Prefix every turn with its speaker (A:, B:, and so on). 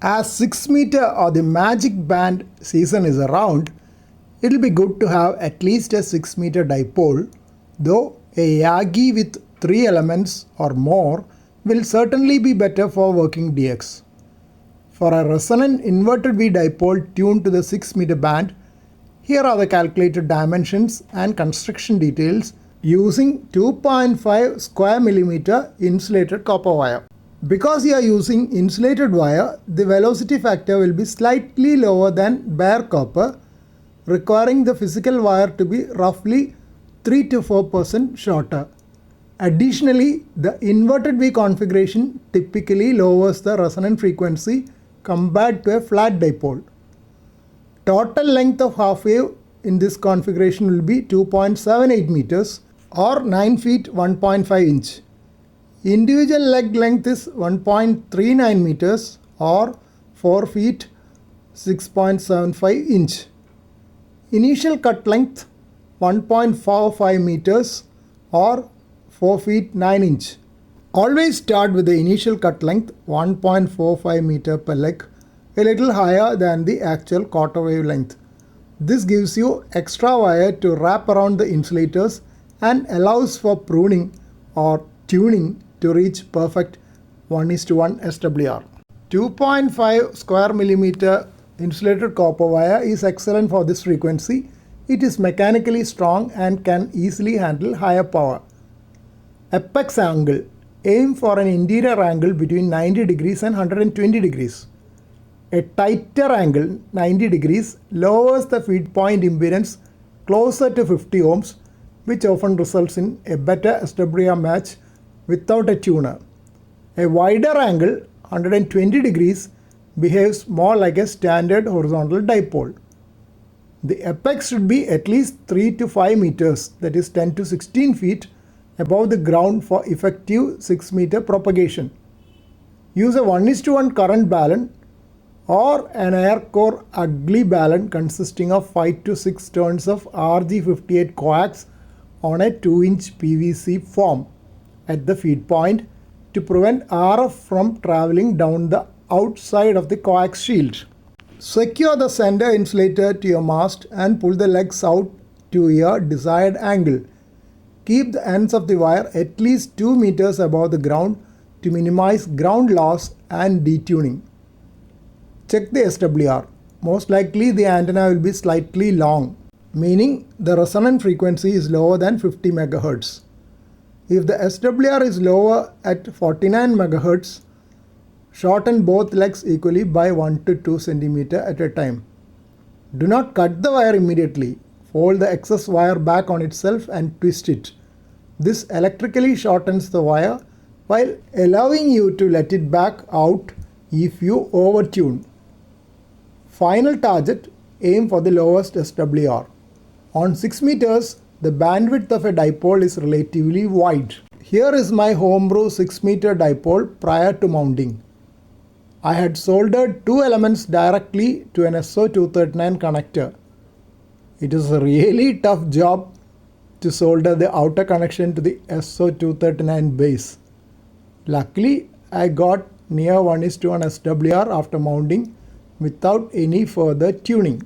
A: As 6 meter or the magic band season is around, it will be good to have at least a 6 meter dipole, though a Yagi with 3 elements or more will certainly be better for working DX. For a resonant inverted V dipole tuned to the 6 meter band, here are the calculated dimensions and construction details using 2.5 square millimeter insulated copper wire. Because you are using insulated wire, the velocity factor will be slightly lower than bare copper, requiring the physical wire to be roughly 3 to 4% shorter. Additionally, the inverted V configuration typically lowers the resonant frequency compared to a flat dipole. Total length of half wave in this configuration will be 2.78 meters or 9 feet 1.5 inch. Individual leg length is 1.39 meters or 4 feet 6.75 inch. Initial cut length 1.45 meters or 4 feet 9 inch. Always start with the initial cut length 1.45 meter per leg, a little higher than the actual quarter wave length. This gives you extra wire to wrap around the insulators and allows for pruning or tuning to reach perfect 1:1 SWR. 2.5 square millimeter insulated copper wire is excellent for this frequency. It is mechanically strong and can easily handle higher power. Apex angle. Aim for an interior angle between 90 degrees and 120 degrees. A tighter angle, 90 degrees, lowers the feed point impedance closer to 50 ohms, which often results in a better SWR match without a tuner. A wider angle, 120 degrees, behaves more like a standard horizontal dipole. The apex should be at least 3 to 5 meters, that is 10 to 16 feet, above the ground for effective 6 meter propagation. Use a 1:1 current balun or an air core ugly balun consisting of 5 to 6 turns of RG58 coax on a 2-inch PVC form at the feed point to prevent RF from traveling down the outside of the coax shield. Secure the center insulator to your mast and pull the legs out to your desired angle. Keep the ends of the wire at least 2 meters above the ground to minimize ground loss and detuning. Check the SWR. Most likely the antenna will be slightly long, meaning the resonant frequency is lower than 50 MHz. If the SWR is lower at 49 MHz, shorten both legs equally by 1 to 2 cm at a time. Do not cut the wire immediately. Fold the excess wire back on itself and twist it. This electrically shortens the wire while allowing you to let it back out if you overtune. Final target, aim for the lowest SWR. On 6 meters, the bandwidth of a dipole is relatively wide. Here is my homebrew 6 meter dipole prior to mounting. I had soldered 2 elements directly to an SO239 connector. It is a really tough job to solder the outer connection to the SO239 base. Luckily, I got near 1:1 SWR after mounting without any further tuning.